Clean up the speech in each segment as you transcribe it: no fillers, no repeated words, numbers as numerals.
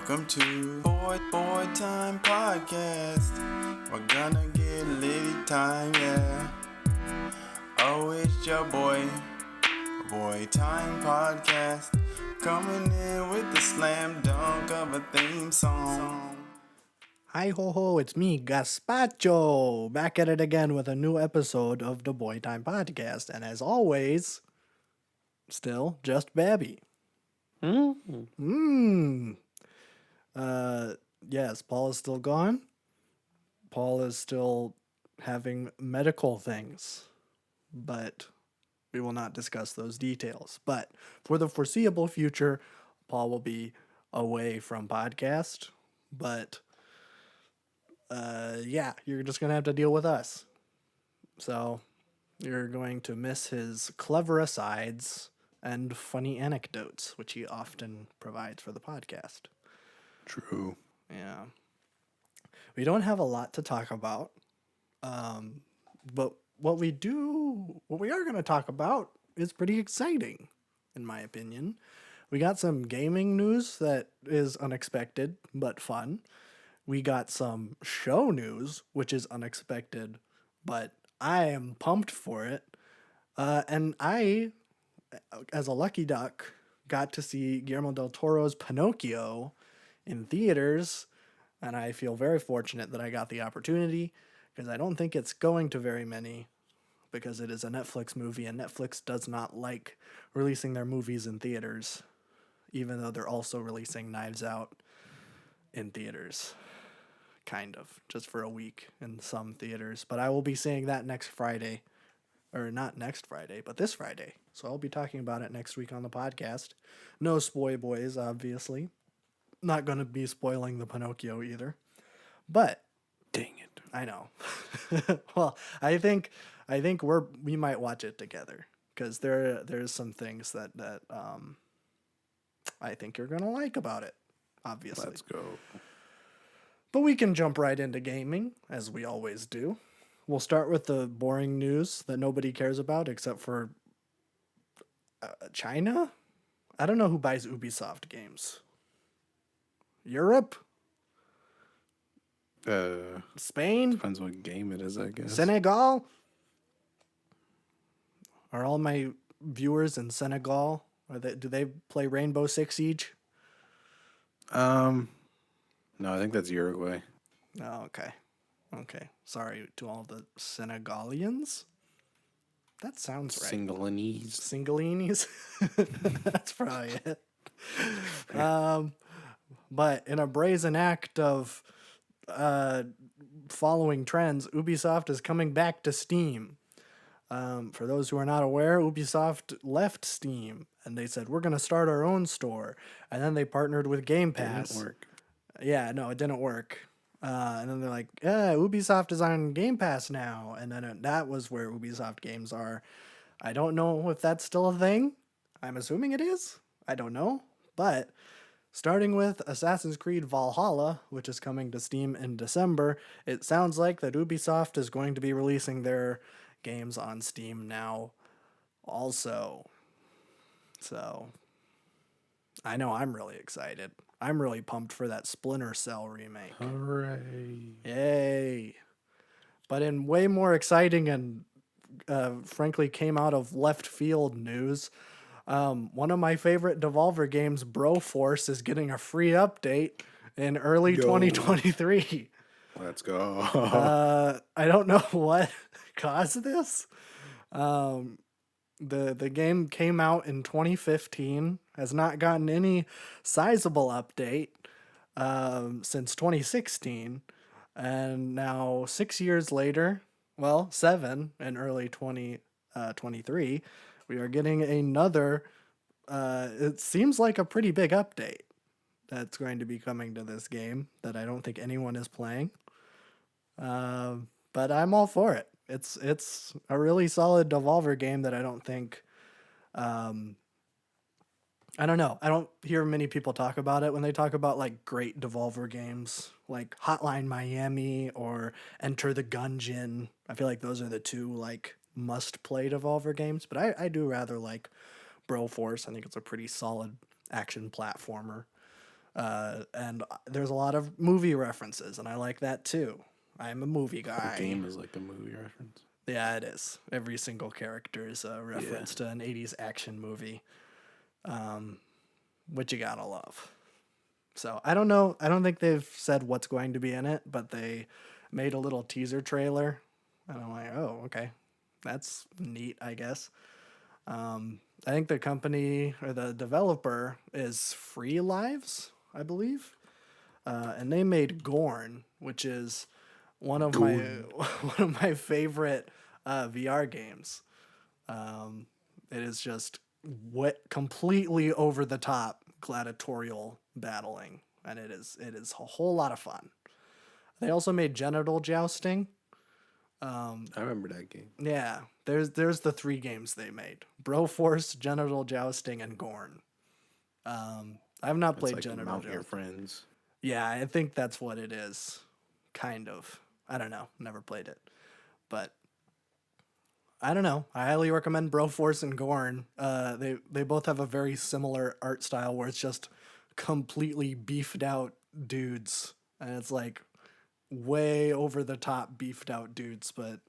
Welcome to Boy Time Podcast. We're gonna get litty time, yeah. Oh, it's your Boy Time Podcast. Coming in with the slam dunk of a theme song. Hi ho ho, it's me, Gaspacho, back at it again with a new episode of the Boy Time Podcast. And as always, still just Babby. Yes, Paul is still gone. Paul is still having medical things, but we will not discuss those details. But for the foreseeable future, Paul will be away from podcast, but yeah, you're just going to have to deal with us. So you're going to miss his clever asides and funny anecdotes, which he often provides for the podcast. True. Yeah. We don't have a lot to talk about. But what we are going to talk about is pretty exciting, in my opinion. We got some gaming news that is unexpected, but fun. We got some show news, which is unexpected, but I am pumped for it. And I, as a lucky duck, got to see Guillermo del Toro's Pinocchio in theaters, and I feel very fortunate that I got the opportunity, because I don't think it's going to very many, because it is a Netflix movie, and Netflix does not like releasing their movies in theaters, even though they're also releasing Knives Out in theaters. Kind of, just for a week in some theaters. But I will be seeing that next Friday. Or not next Friday, but this Friday. So I'll be talking about it next week on the podcast. No spoil boys, obviously. Not going to be spoiling the Pinocchio either. But Dang it. I know. Well, I think we might watch it together, because there's some things that I think you're going to like about it, obviously. Let's go. But we can jump right into gaming, as we always do. We'll start with the boring news that nobody cares about except for China? I don't know who buys Ubisoft games. Europe? Spain? Depends what game it is, I guess. Senegal? Are all my viewers in Senegal? Do they play Rainbow Six Siege? No, I think that's Uruguay. Oh, okay. Okay. Sorry to all the Senegalians. That sounds right. Singalinese. Singalinis? That's probably it. But in a brazen act of following trends, Ubisoft is coming back to Steam. For those who are not aware, Ubisoft left Steam, and they said, we're going to start our own store. And then they partnered with Game Pass. Didn't work. Yeah, no, it didn't work. And then they're like, Ubisoft is on Game Pass now. And then that was where Ubisoft games are. I don't know if that's still a thing. I'm assuming it is. I don't know. But starting with Assassin's Creed Valhalla, which is coming to Steam in December, it sounds like that Ubisoft is going to be releasing their games on Steam now also. So I know I'm really excited. I'm really pumped for that Splinter Cell remake. Hooray. Yay. But in way more exciting and frankly came out of left field news, one of my favorite Devolver games, Broforce, is getting a free update in early 2023. Let's go. I don't know what caused this. The game came out in 2015, has not gotten any sizable update since 2016, and now 6 years later, well, 7 in early 2023, we are getting another, it seems like a pretty big update that's going to be coming to this game that I don't think anyone is playing. But I'm all for it. It's a really solid Devolver game that I don't think, I don't know. I don't hear many people talk about it when they talk about like great Devolver games, like Hotline Miami or Enter the Gungeon. I feel like those are the two like must-play Devolver games, but I do rather like Broforce. I think it's a pretty solid action platformer. And there's a lot of movie references, and I like that too. I'm a movie The whole guy. game is like a movie reference. Yeah, it is. Every single character is a reference to an 80s action movie, which you gotta love. So I don't know. I don't think they've said what's going to be in it, but they made a little teaser trailer. And I'm like, oh, okay. That's neat, I guess. I think the company or the developer is Free Lives, I believe. And they made Gorn, which is one of my one of my favorite VR games. It is just completely over the top gladiatorial battling, and it is a whole lot of fun. They also made Genital Jousting. I remember that game. Yeah, there's the 3 games they made: Broforce, Genital Jousting, and Gorn. I've not It's played like Genital Mount Your Jousting. Friends. Yeah, I think that's what it is. Kind of. I don't know. Never played it. But I don't know. I highly recommend Broforce and Gorn. They both have a very similar art style where it's just completely beefed out dudes. And it's like way over the top beefed out dudes, but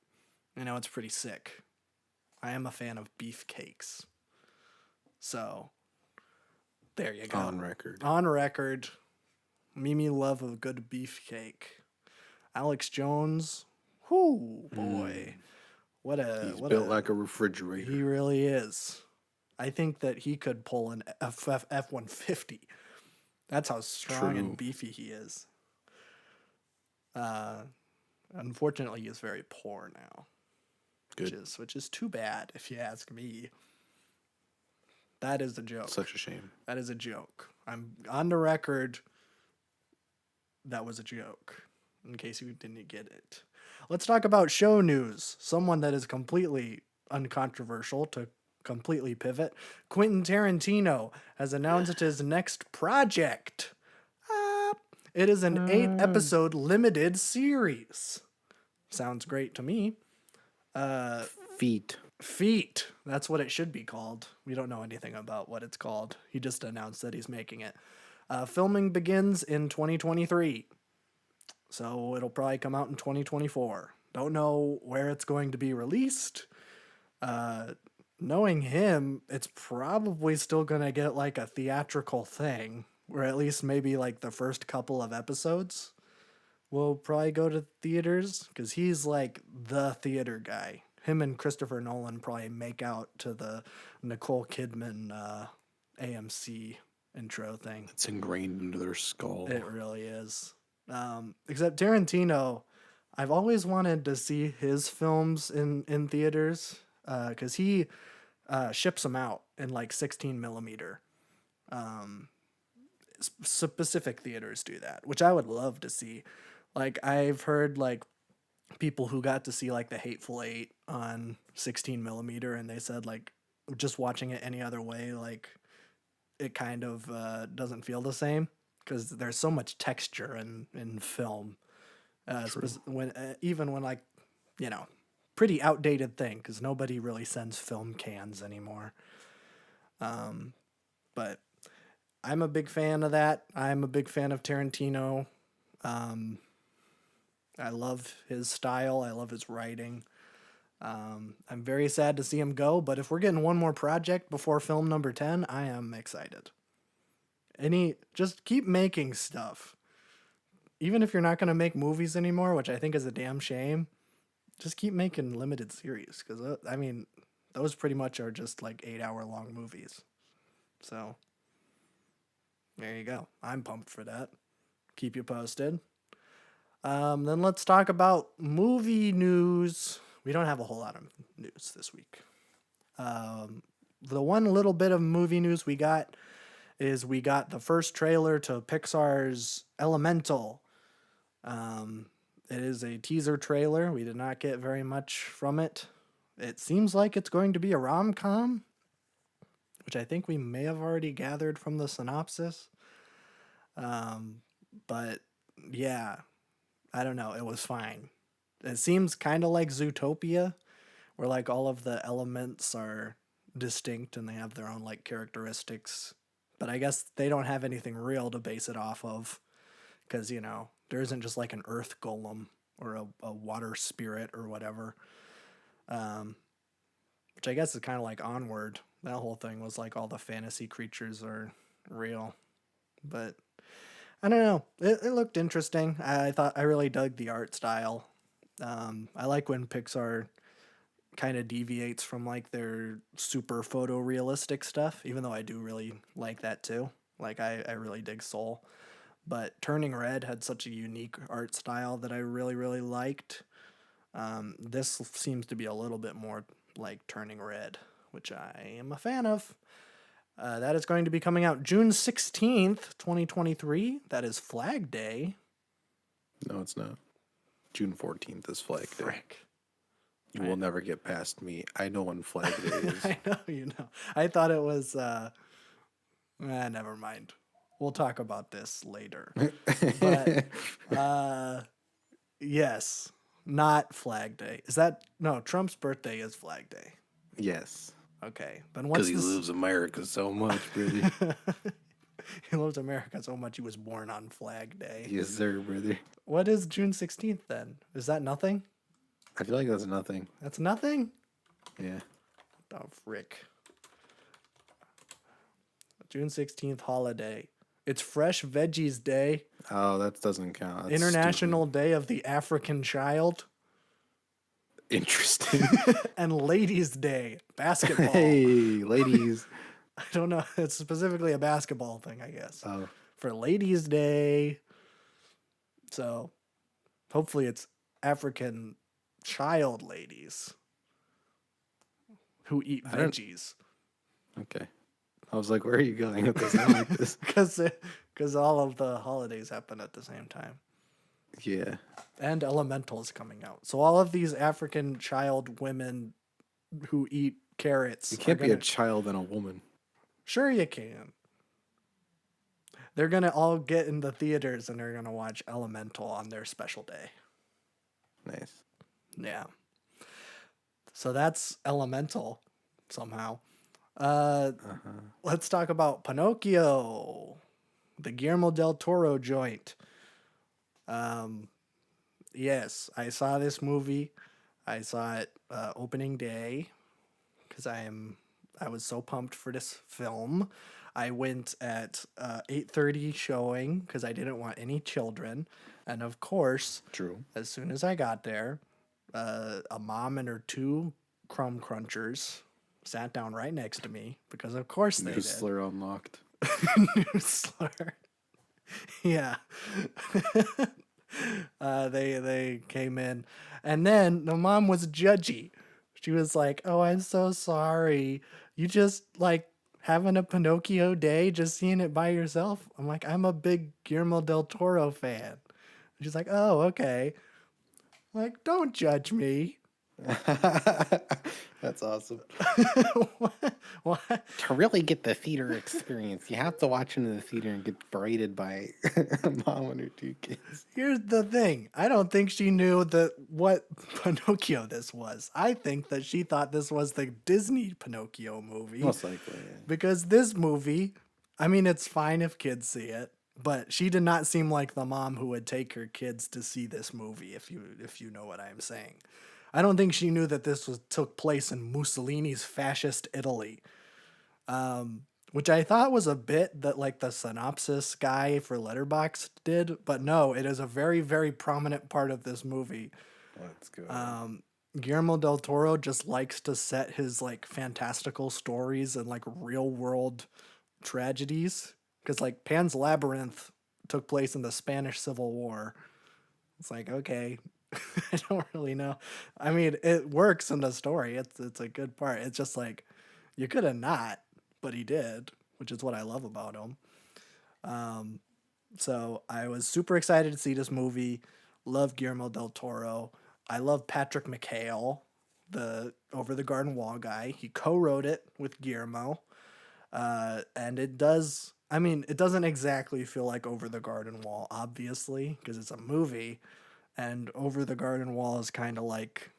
it's pretty sick. I am a fan of beefcakes. So there you go. On record. On record. Mimi love a good beefcake. Alex Jones, whoo boy, He's built like a refrigerator. He really is. I think that he could pull an F-150. That's how strong and beefy he is. Unfortunately, he is very poor now. Good. Which is too bad, if you ask me. That is a joke. Such a shame. That is a joke. I'm on the record. That was a joke, in case you didn't get it. Let's talk about show news. Someone that is completely uncontroversial to completely pivot. Quentin Tarantino has announced his next project. It is an 8-episode limited series. Sounds great to me. Feet. That's what it should be called. We don't know anything about what it's called. He just announced that he's making it. Filming begins in 2023. So it'll probably come out in 2024. Don't know where it's going to be released. Knowing him, it's probably still going to get like a theatrical thing, or at least maybe like the first couple of episodes will probably go to theaters, because he's like the theater guy. Him and Christopher Nolan probably make out to the Nicole Kidman AMC intro thing. It's ingrained into their skull. It really is. Except Tarantino, I've always wanted to see his films in theaters, because he ships them out in like 16 millimeter. Specific theaters do that, which I would love to see. Like, I've heard like people who got to see like The Hateful Eight on 16 millimeter, and they said like just watching it any other way, like it kind of doesn't feel the same, because there's so much texture in film. Even when like, pretty outdated thing, because nobody really sends film cans anymore. But I'm a big fan of that. I'm a big fan of Tarantino. I love his style. I love his writing. I'm very sad to see him go, but if we're getting one more project before film number 10, I am excited. Just keep making stuff. Even if you're not going to make movies anymore, which I think is a damn shame, just keep making limited series, because, those pretty much are just like 8-hour long movies. So, there you go. I'm pumped for that. Keep you posted. Then let's talk about movie news. We don't have a whole lot of news this week. The one little bit of movie news we got is we got the first trailer to Pixar's Elemental. It is a teaser trailer. We did not get very much from it. It seems like it's going to be a rom-com, which I think we may have already gathered from the synopsis. But yeah, I don't know. It was fine. It seems kind of like Zootopia, where like all of the elements are distinct and they have their own like characteristics, but I guess they don't have anything real to base it off of, because, you know, there isn't just like an earth golem or a water spirit or whatever. Which I guess is kind of like Onward. That whole thing was like all the fantasy creatures are real. But I don't know. It looked interesting. I thought I really dug the art style. I like when Pixar kind of deviates from like their super photorealistic stuff, even though I do really like that too. Like I really dig Soul. But Turning Red had such a unique art style that I really, really liked. This seems to be a little bit more like Turning Red, which I am a fan of. That is going to be coming out June 16th, 2023. That is Flag Day. No, it's not. June 14th is Flag Day. Frick. You will never get past me. I know when Flag Day is. I know you know. I thought it was... never mind. We'll talk about this later. But, yes, not Flag Day. Is that... No, Trump's birthday is Flag Day. Yes. Okay. Then what's because he loves America so much, brother. He loves America so much he was born on Flag Day. Yes, sir, brother. What is June 16th then? Is that nothing? I feel like that's nothing. That's nothing? Yeah. Oh, frick. June 16th holiday. It's Fresh Veggies Day. Oh, that doesn't count. That's International Day of the African Child. Interesting. And Ladies Day. Basketball. Hey, ladies. I don't know. It's specifically a basketball thing, I guess. Oh. For Ladies Day. So, hopefully it's African child ladies who eat veggies. Okay. I was like, where are you going with this? I don't like this. Because all of the holidays happen at the same time. Yeah. And Elemental is coming out. So all of these African child women who eat carrots. You can't be a child and a woman. Sure you can. They're going to all get in the theaters and they're going to watch Elemental on their special day. Nice. Yeah. So that's Elemental somehow. Let's talk about Pinocchio, the Guillermo del Toro joint. Yes, I saw this movie. I saw it opening day because I was so pumped for this film. I went at 8:30 showing because I didn't want any children, and of course, true. As soon as I got there, a mom and her two crumb crunchers sat down right next to me because of course they did. Slur unlocked. New slur. Yeah. They came in, and then the mom was judgy. She was like, "Oh, I'm so sorry. You just like having a Pinocchio day, just seeing it by yourself?" I'm like, "I'm a big Guillermo del Toro fan." And she's like, "Oh, okay." I'm like, don't judge me. That's awesome. What? To really get the theater experience, you have to watch into the theater and get berated by a mom and her two kids. Here's the thing. I don't think she knew what Pinocchio this was. I think that she thought this was the Disney Pinocchio movie. Most likely, yeah. Because this movie, I mean, it's fine if kids see it, but she did not seem like the mom who would take her kids to see this movie, if you know what I'm saying. I don't think she knew that this took place in Mussolini's fascist Italy, which I thought was a bit that like the synopsis guy for Letterboxd did, but no, it is a very, very prominent part of this movie. Let's go. Guillermo del Toro just likes to set his like fantastical stories and like real world tragedies, because like Pan's Labyrinth took place in the Spanish Civil War. It's like, okay. I don't really know. I mean, it works in the story. It's a good part. It's just like, you could have not, but he did, which is what I love about him. So I was super excited to see this movie. Love Guillermo del Toro. I love Patrick McHale, the Over the Garden Wall guy. He co-wrote it with Guillermo. And it does, I mean, it doesn't exactly feel like Over the Garden Wall, obviously, because it's a movie. And Over the Garden Wall is kind of like,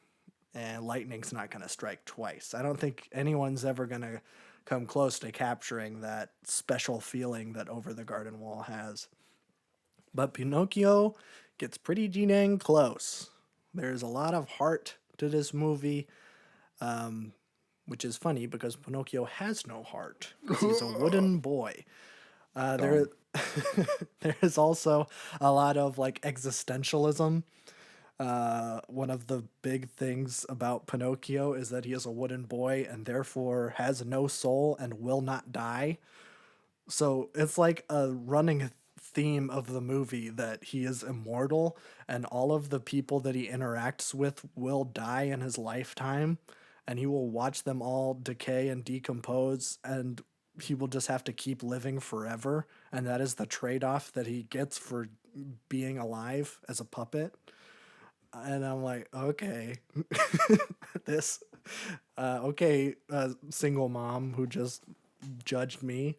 lightning's not going to strike twice. I don't think anyone's ever going to come close to capturing that special feeling that Over the Garden Wall has. But Pinocchio gets pretty dang close. There's a lot of heart to this movie, which is funny because Pinocchio has no heart. 'Cause he's a wooden boy. There, there is also a lot of like existentialism. One of the big things about Pinocchio is that he is a wooden boy and therefore has no soul and will not die. So it's like a running theme of the movie that he is immortal and all of the people that he interacts with will die in his lifetime and he will watch them all decay and decompose and he will just have to keep living forever, and that is the trade-off that he gets for being alive as a puppet. And I'm like, okay, this, single mom who just judged me.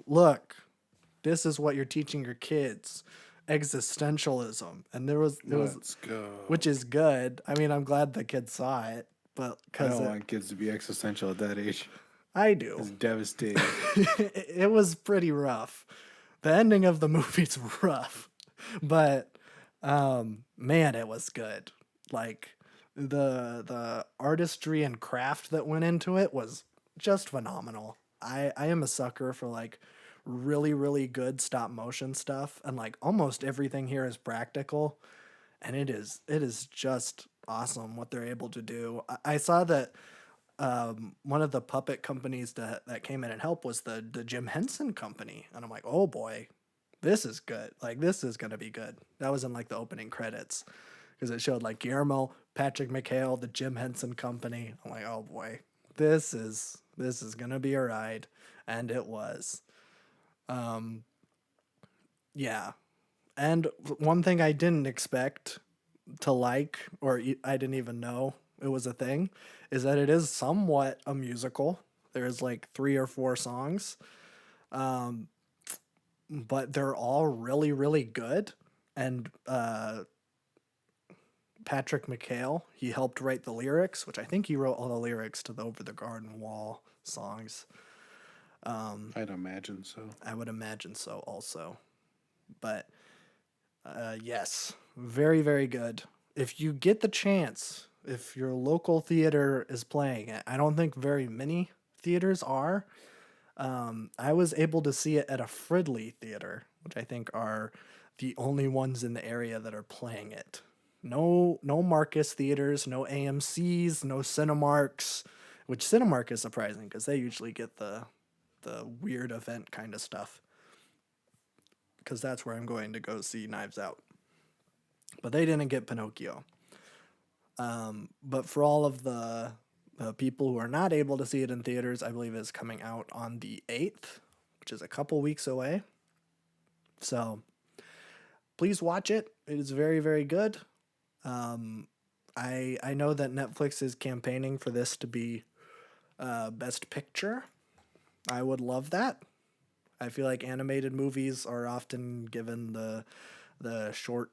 Look, this is what you're teaching your kids, existentialism. And Let's go. which is good. I mean, I'm glad the kids saw it, but I because don't want kids to be existential at that age. I do. It's devastating. It was pretty rough. The ending of the movie's rough, but man, it was good. Like the artistry and craft that went into it was just phenomenal. I am a sucker for like really really good stop motion stuff, and like almost everything here is practical, and it is just awesome what they're able to do. I saw that one of the puppet companies that came in and helped was the Jim Henson Company, and I'm like, oh boy, this is good. Like this is gonna be good. That was in like the opening credits because it showed like Guillermo, Patrick McHale, the Jim Henson Company. I'm like, oh boy, this is gonna be a ride, and it was. Yeah, and one thing I didn't expect to like, or I didn't even know it was a thing, is that it is somewhat a musical. There's like 3 or 4 songs, but they're all really, really good. And Patrick McHale, he helped write the lyrics, which I think he wrote all the lyrics to the Over the Garden Wall songs. I'd imagine so. I would imagine so also. But yes, very, very good. If you get the chance, if your local theater is playing it, I don't think very many theaters are. I was able to see it at a Fridley theater, which I think are the only ones in the area that are playing it. No Marcus theaters, no AMCs, no Cinemarks, which Cinemark is surprising because they usually get the weird event kind of stuff. Because that's where I'm going to go see Knives Out. But they didn't get Pinocchio. But for all of the people who are not able to see it in theaters, I believe it's coming out on the 8th, which is a couple weeks away. So please watch it. It is very, very good. I know that Netflix is campaigning for this to be Best Picture. I would love that. I feel like animated movies are often given the short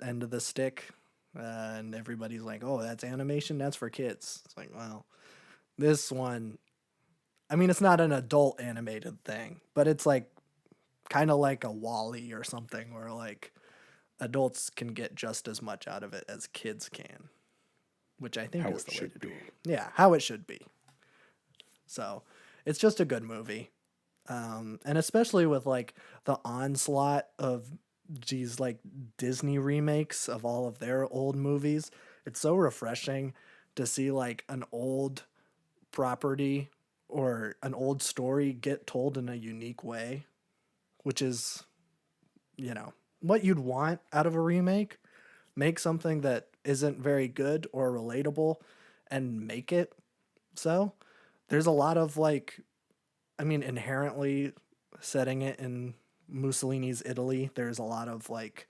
end of the stick, and everybody's like, "Oh, that's animation. That's for kids." It's like, well, this one, I mean, it's not an adult animated thing, but it's like kind of like a Wall-E or something, where like adults can get just as much out of it as kids can, which I think is the way to do it. Yeah, how it should be. So it's just a good movie. And especially with like the onslaught of these like Disney remakes of all of their old movies, it's so refreshing to see like an old property or an old story get told in a unique way, which is, what you'd want out of a remake. Make something that isn't very good or relatable and make it so. There's a lot of like, inherently setting it in Mussolini's Italy, there's a lot of like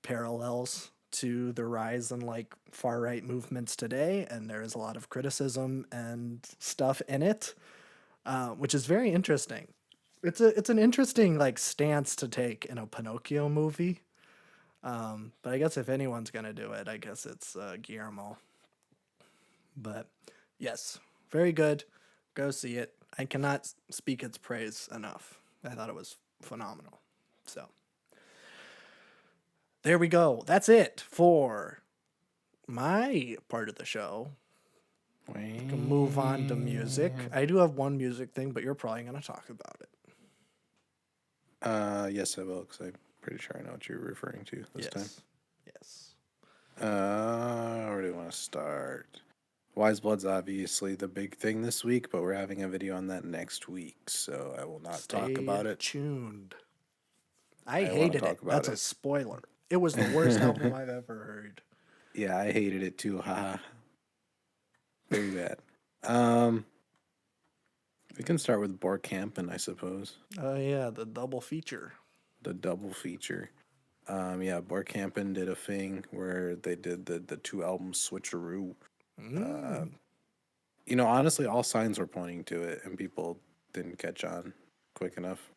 parallels to the rise in like far right movements today, and there is a lot of criticism and stuff in it, which is very interesting. It's an interesting like stance to take in a Pinocchio movie, but I guess if anyone's gonna do it, I guess it's Guillermo. But yes, very good. Go see it. I cannot speak its praise enough. I thought it was phenomenal. So there we go. That's it for my part of the show. We can move on to music. I do have one music thing, but you're probably going to talk about it. Yes, I will, because I'm pretty sure I know what you're referring to this time. Yes. Where do you want to start? Wise Blood's obviously the big thing this week, but we're having a video on that next week, so I will not talk about it. Tuned. I wanna hated talk it. about That's a it. spoiler. It was the worst album I've ever heard. Yeah, I hated it too. Haha. Very bad. We can start with Bork Campin', I suppose. Oh yeah, the double feature. The double feature. Yeah, Bork Campin' did a thing where they did the two albums switcheroo. You know, honestly, all signs were pointing to it, and people didn't catch on quick enough.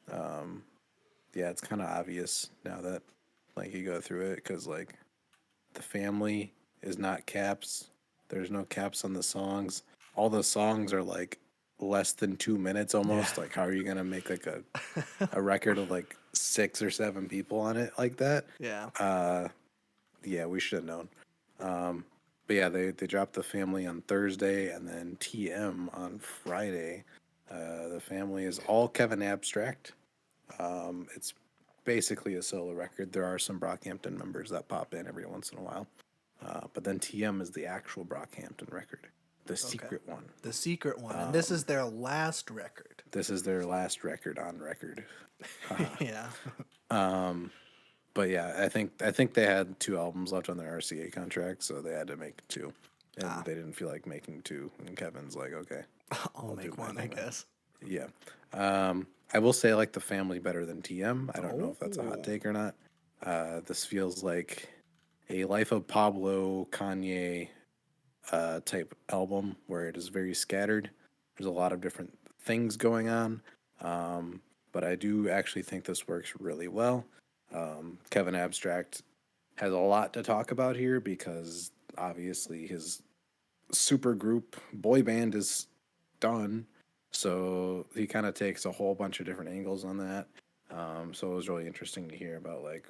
Yeah, it's kind of obvious now that, like, you go through it, because, like, the family is not caps. There's no caps on the songs. All the songs are, like, less than 2 minutes almost. Yeah. Like, how are you going to make, like, a record of, like, 6 or 7 people on it like that? Yeah. Yeah, we should have known. But yeah, they dropped the family on Thursday and then TM on Friday. The family is all Kevin Abstract. It's basically a solo record. There are some Brockhampton members that pop in every once in a while. But then TM is the actual Brockhampton record, the secret one. The secret one. And this is their last record. This is their last record on record. Yeah. But yeah, I think they had 2 albums left on their RCA contract, so they had to make 2. And they didn't feel like making 2. And Kevin's like, okay, I'll make one, I guess. yeah. I will say I like the family better than TM. I don't know if that's a hot take or not. This feels like a Life of Pablo Kanye type album where it is very scattered. There's a lot of different things going on. But I do actually think this works really well. Kevin Abstract has a lot to talk about here because obviously his super group boy band is done. So he kind of takes a whole bunch of different angles on that. So it was really interesting to hear about like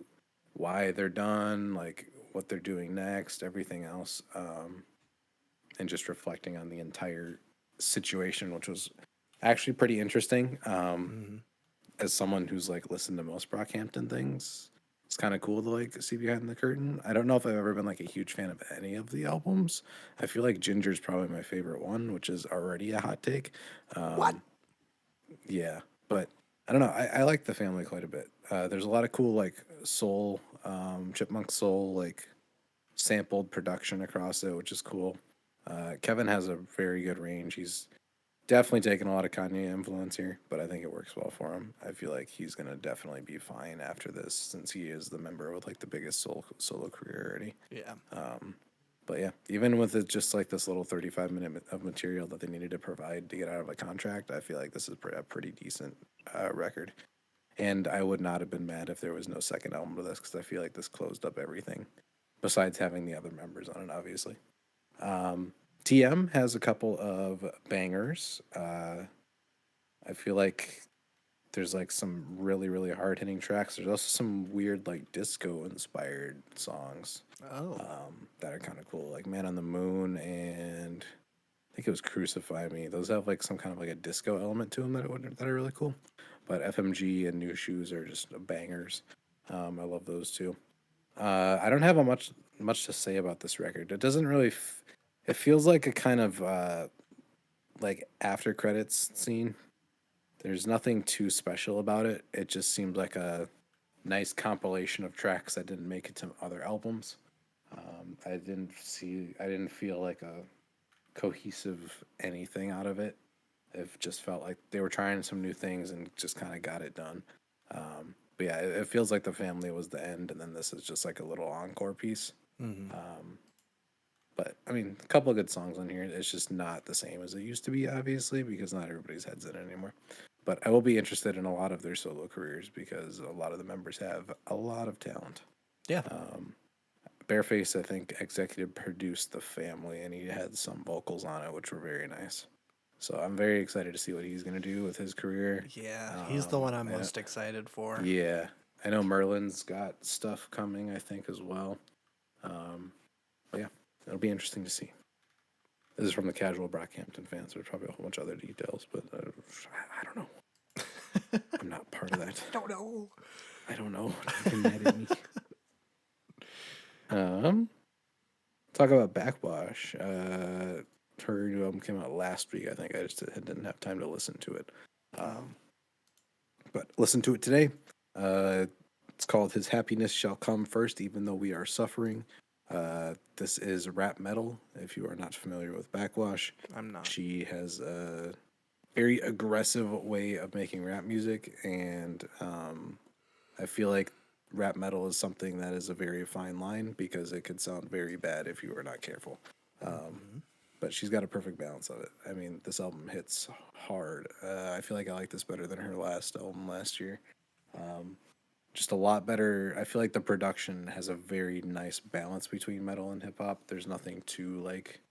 why they're done, like what they're doing next, everything else, and just reflecting on the entire situation, which was actually pretty interesting. As someone who's like listened to most Brockhampton things, it's kind of cool to like see behind the curtain. I don't know if I've ever been like a huge fan of any of the albums. I feel like Ginger's probably my favorite one, which is already a hot take. What? Yeah, but I don't know. I like the family quite a bit. There's a lot of cool like soul, chipmunk soul, like sampled production across it, which is cool. Kevin has a very good range. He's definitely taking a lot of Kanye influence here, but I think it works well for him. I feel like he's gonna definitely be fine after this, since he is the member with like the biggest solo career already. Yeah. But yeah, even with it just like this little 35-minute of material that they needed to provide to get out of a contract, I feel like this is a pretty decent record. And I would not have been mad if there was no second album to this, because I feel like this closed up everything, besides having the other members on it, obviously. TM has a couple of bangers. I feel like there's like some really, really hard hitting tracks. There's also some weird like disco inspired songs that are kind of cool, like Man on the Moon and I think it was Crucify Me. Those have like some kind of like a disco element to them that are really cool. But FMG and New Shoes are just bangers. I love those too. I don't have much to say about this record. It doesn't really. It feels like a kind of like after credits scene. There's nothing too special about it. It just seems like a nice compilation of tracks that didn't make it to other albums. I didn't feel like a cohesive anything out of it. It just felt like they were trying some new things and just kind of got it done. But yeah, it feels like the family was the end, and then this is just like a little encore piece. But I mean, a couple of good songs on here. It's just not the same as it used to be, obviously, because not everybody's head's in it anymore. But I will be interested in a lot of their solo careers because a lot of the members have a lot of talent. Yeah. Bareface, I think, executive produced The Family, and he had some vocals on it, which were very nice. So I'm very excited to see what he's going to do with his career. Yeah, he's the one I'm I know- most excited for. Yeah. I know Merlin's got stuff coming, I think, as well. But yeah, it'll be interesting to see. This is from the casual Brockhampton fans. There's probably a whole bunch of other details, but I don't know. I'm not part of that. Don't know. I don't know. Don't get mad at me. Talk about Backwash. Her new album came out last week. I think I just didn't have time to listen to it. But listen to it today. It's called His Happiness Shall Come First, Even Though We Are Suffering. This is rap metal, if you are not familiar with Backwash. I'm not. She has a very aggressive way of making rap music, and I feel like rap metal is something that is a very fine line because it could sound very bad if you are not careful. But she's got a perfect balance of it. I mean, this album hits hard. I feel like I like this better than her last album last year. Just a lot better. I feel like the production has a very nice balance between metal and hip hop. There's nothing too like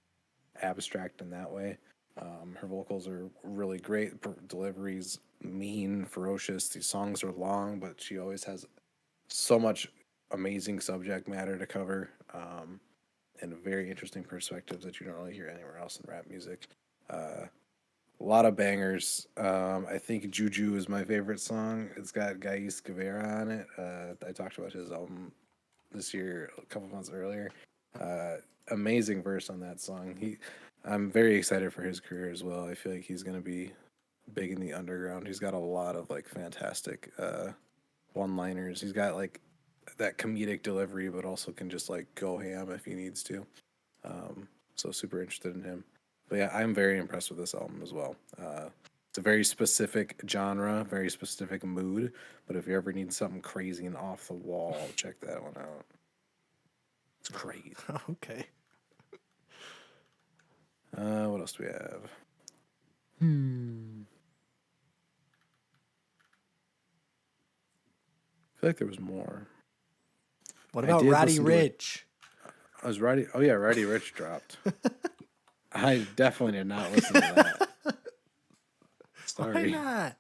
abstract in that way. Her vocals are really great. Delivery's mean, ferocious. These songs are long, but she always has so much amazing subject matter to cover, and very interesting perspectives that you don't really hear anywhere else in rap music. A lot of bangers. I think Juju is my favorite song. It's got Gais Guevara on it. I talked about his album this year, a couple months earlier. Amazing verse on that song. I'm very excited for his career as well. I feel like he's gonna be big in the underground. He's got a lot of like fantastic one-liners. He's got like that comedic delivery, but also can just like go ham if he needs to. So super interested in him. But yeah, I'm very impressed with this album as well. It's a very specific genre, very specific mood. But if you ever need something crazy and off the wall, check that one out. It's crazy. Okay. What else do we have? I feel like there was more. What I about did Roddy listen to it. Rich? I was Roddy. Oh yeah, Roddy Rich dropped. I definitely did not listen to that. Why Sorry, not?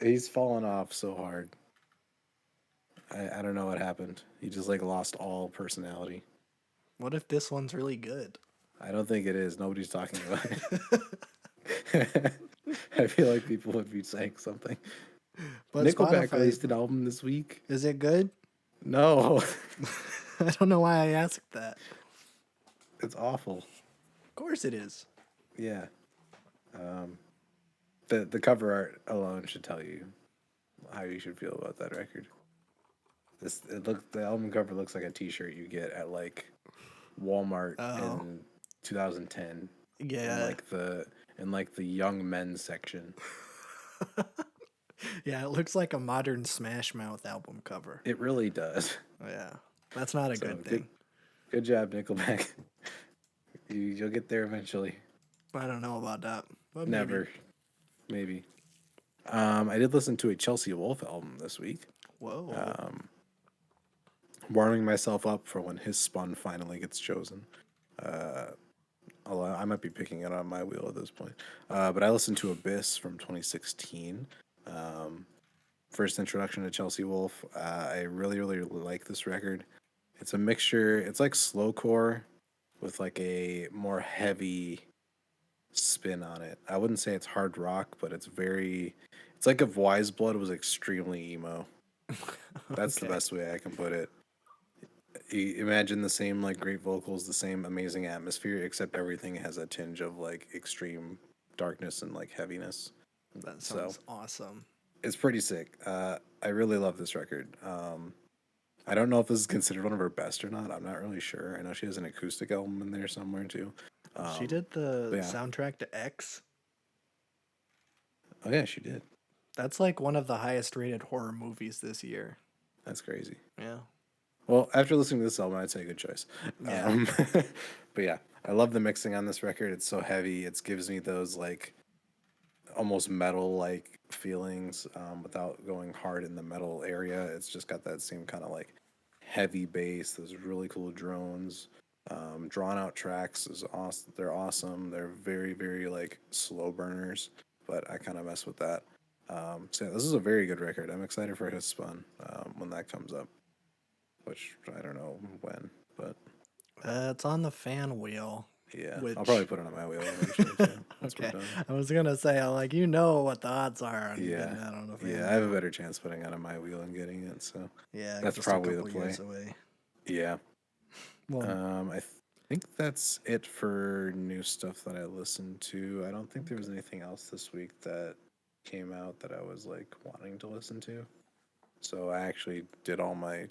he's fallen off so hard. I don't know what happened. He just like lost all personality. What if this one's really good? I don't think it is. Nobody's talking about it. I feel like people would be saying something. But Nickelback Spotify, released an album this week. is it good? No, I don't know why I asked that. it's awful. Of course it is. Yeah. The cover art alone should tell you how you should feel about that record. The album cover looks like a T-shirt you get at like Walmart in 2010. Yeah. In like the young men's section. Yeah, it looks like a modern Smash Mouth album cover. It really does. Yeah. That's not a So, good thing. Good job, Nickelback. You'll get there eventually. I don't know about that. But Never. Maybe. I did listen to a Chelsea Wolfe album this week. Whoa. Warming myself up for when his spun finally gets chosen. Although I might be picking it on my wheel at this point. But I listened to Abyss from 2016. First introduction to Chelsea Wolfe. I really, really, really like this record. It's a mixture. It's like slowcore with like a more heavy spin on it. I wouldn't say it's hard rock, but it's like if Wise Blood was extremely emo. That's the Okay. best way I can put it. Imagine the same like great vocals, the same amazing atmosphere, except everything has a tinge of like extreme darkness and like heaviness. That sounds awesome. It's pretty sick. I really love this record. I don't know if this is considered one of her best or not. I'm not really sure. I know she has an acoustic album in there somewhere too. She did the yeah. soundtrack to X. Oh yeah, she did. That's like one of the highest rated horror movies this year. That's crazy. Yeah. Well, after listening to this album, I'd say a good choice. Yeah. But yeah, I love the mixing on this record. It's so heavy. It gives me those like almost metal like feelings without going hard in the metal area. It's just got that same kind of like heavy bass, those really cool drones. Drawn out tracks is awesome. They're awesome. They're very, very like slow burners, but I kind of mess with that. So yeah, this is a very good record. I'm excited for his spun when that comes up, which I don't know when, but It's on the fan wheel. yeah, Which... I'll probably put it on my wheel eventually too. Once we're Okay, done. I was gonna say, I'm like, you know what the odds are on Yeah, getting that on the fan yeah, wheel. I have a better chance putting it on my wheel and getting it. So Yeah, that's just probably a the couple play. years away. Yeah. Well, I think that's it for new stuff that I listened to. I don't think there was anything else this week that came out that I was like wanting to listen to. So I actually did all my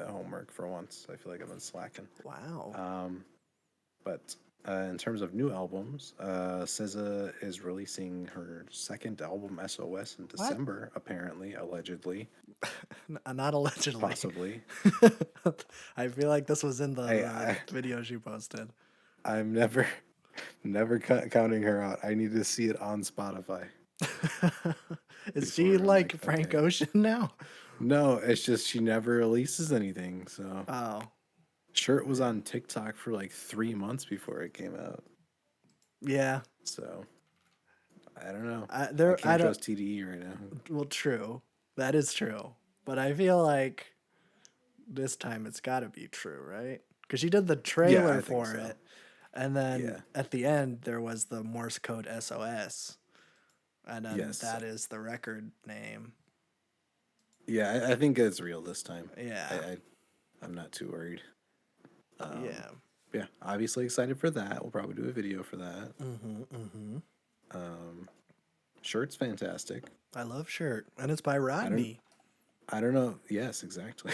homework for once. I feel like I've been slacking. wow. But in terms of new albums, SZA is releasing her second album, SOS, in December. Apparently, allegedly, Not allegedly. possibly. I feel like this was in the I videos you posted. I'm never counting her out. I need to see it on Spotify. Is she before I'm like like, Frank okay. Ocean now? No, it's just she never releases anything. So Oh, sure, it was on TikTok for like 3 months before it came out. yeah. So I don't know. I I don't. can't trust TDE right now. Well, true. That is true. But I feel like this time it's got to be true, right? Because she did the trailer I think for so. it, and then Yeah. at the end there was the Morse code SOS, and then Yes. that is the record name. Yeah, I think it's real this time. Yeah. I'm not too worried. Yeah. Yeah, obviously excited for that. We'll probably do a video for that. Shirt's fantastic. I love Shirt, and it's by Rodney. I don't know. Yes, exactly.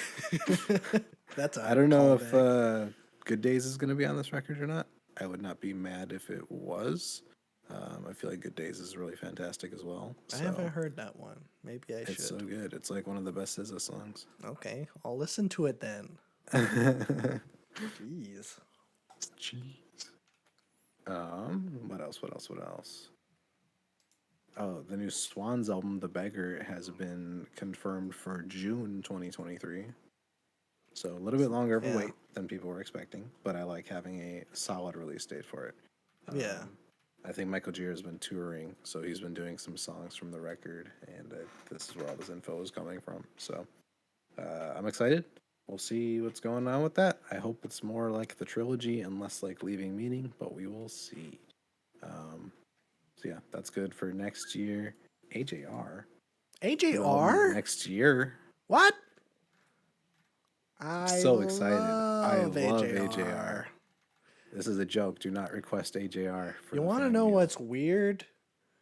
That's a I don't know callback. if Good Days is going to be on this record or not. I would not be mad if it was. I feel like Good Days is really fantastic as well. I haven't heard that one. Maybe I should. It's so good. It's like one of the best SZA songs. Okay, I'll listen to it then. Jeez. Jeez. What else? What else? Oh, the new Swans album, The Beggar, has been confirmed for June 2023. So a little bit longer of a wait than people were expecting, but I like having a solid release date for it. Yeah. I think Michael Gier has been touring, so he's been doing some songs from the record, and this is where all this info is coming from. So I'm excited. We'll see what's going on with that. I hope it's more like the trilogy and less like Leaving Meaning, but we will see. So yeah, that's good for next year. AJR. AJR? Next year. What? So excited. I love AJR. AJR. This is a joke. Do not request AJR. You want to know what's weird?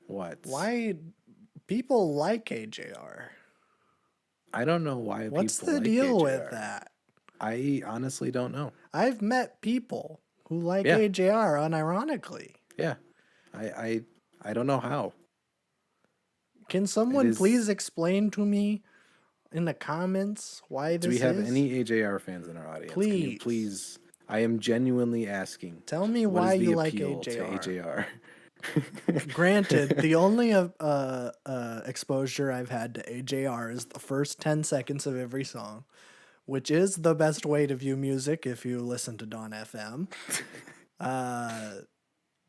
What? Why people like AJR? I don't know why What's people the like deal AJR. with that? I honestly don't know. I've met people who like Yeah. AJR unironically. Yeah. I don't know how. Can someone please explain to me in the comments why this is? Do we have any AJR fans in our audience? Can you please, I am genuinely asking. Tell me what why is the you like appeal AJR. to AJR? Granted, the only exposure I've had to AJR is the first 10 seconds of every song, which is the best way to view music if you listen to Dawn FM.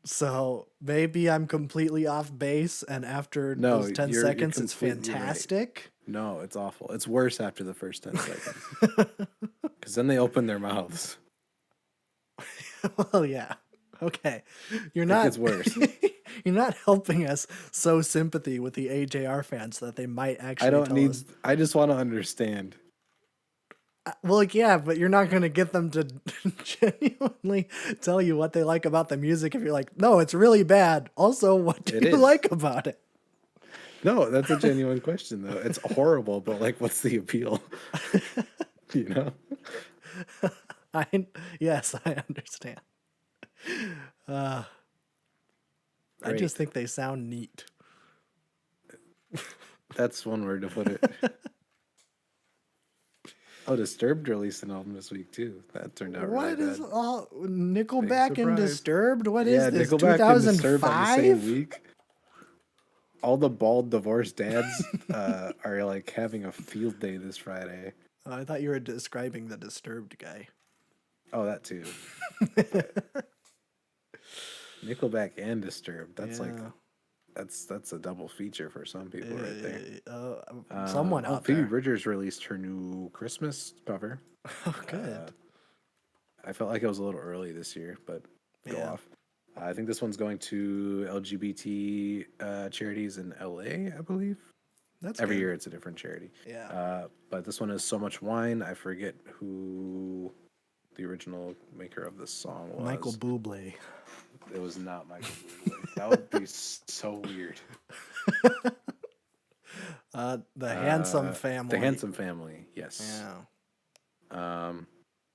So maybe I'm completely off base, and after those 10 seconds, it's fantastic. Right. No, it's awful. It's worse after the first 10 seconds. Because then they open their mouths. Well, yeah. Okay. It gets worse. You're not helping us sow sympathy with the AJR fans that they might actually I just want to understand. Well, yeah, but you're not going to get them to genuinely tell you what they like about the music if you're like, no, it's really bad. Also, what do you like about it? No, that's a genuine question, though. It's horrible, but like, what's the appeal? You know? Yes, I understand. I just think they sound neat. That's one word to put it. Oh, Disturbed released an album this week too. That turned out really bad. What is all Nickelback and Disturbed? What is this? Nickelback 2005? and Disturbed on the same week. All the bald divorced dads are like having a field day this Friday. I thought you were describing the Disturbed guy. Oh, that too. Nickelback and Disturbed. That's like Yeah. that's a double feature for some people right there. Someone out Phoebe there. Bridgers released her new Christmas cover. Oh, good. I felt like it was a little early this year, but go Yeah. off. I think this one's going to LGBT charities in LA, I believe. That's Every good. year it's a different charity. Yeah. But this one is So Much Wine. I forget who the original maker of this song was. Michael Bublé. It was not Michael Bublé. That would be so weird. The Handsome Family. The Handsome Family, yes. Yeah.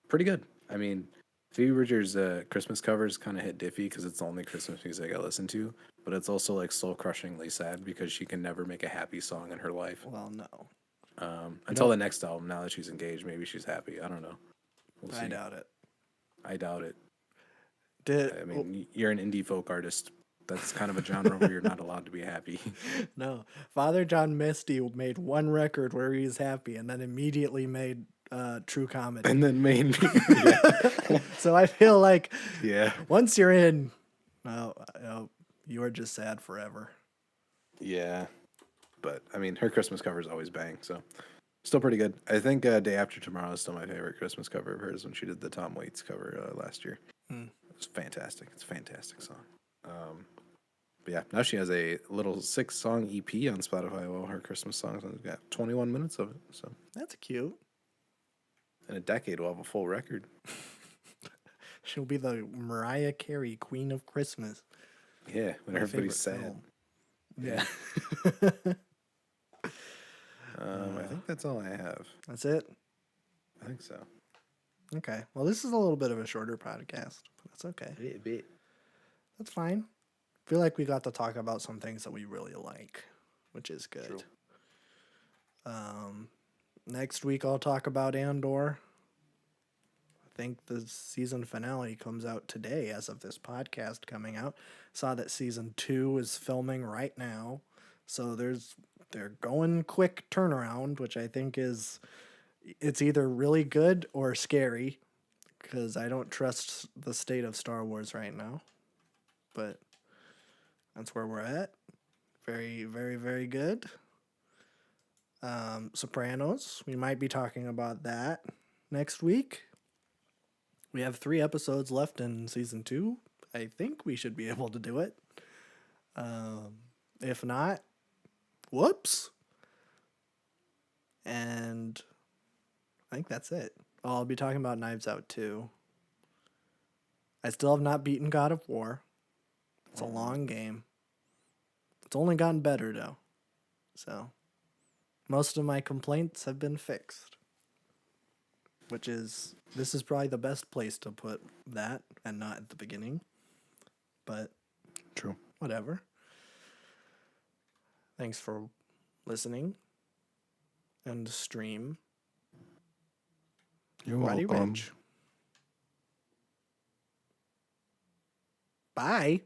Pretty good. I mean, Phoebe Bridgers' Christmas covers kind of hit diffy because it's the only Christmas music I listen to, but it's also like soul crushingly sad because she can never make a happy song in her life. Well, no. Until the next album, now that she's engaged, maybe she's happy. I don't know. We'll see. I doubt it. I doubt it. Did I mean, you're an indie folk artist. That's kind of a genre where you're not allowed to be happy. no. Father John Misty made one record where he was happy and then immediately made True Comedy. And then made me. So I feel like Yeah. once you're in, you are just sad forever. Yeah. But, I mean, her Christmas covers always bang, so still pretty good. I think Day After Tomorrow is still my favorite Christmas cover of hers when she did the Tom Waits cover last year. It's fantastic. It's a fantastic song. But yeah, now she has a little 6-song EP on Spotify of all her Christmas songs, and it's got 21 minutes of it. So That's cute. in a decade, we'll have a full record. She'll be the Mariah Carey Queen of Christmas. Yeah, when My everybody's sad. favorite film. Yeah. I think that's all I have. That's it? I think so. Okay. Well, this is a little bit of a shorter podcast, but that's okay. A bit. That's fine. I feel like we got to talk about some things that we really like, which is good. True. Next week I'll talk about Andor. I think the season finale comes out today as of this podcast coming out. Saw that season 2 is filming right now. So they're going quick turnaround, which I think it's either really good or scary because I don't trust the state of Star Wars right now. But that's where we're at. Very, very, very good. Sopranos. We might be talking about that next week. We have 3 episodes left in season 2. I think we should be able to do it. If not, whoops. And I think that's it. Oh, I'll be talking about Knives Out too. I still have not beaten God of War. It's a long game. It's only gotten better though. So most of my complaints have been fixed. This is probably the best place to put that and not at the beginning. But True. whatever. Thanks for listening and stream. You're Roddy welcome. Rich. Bye.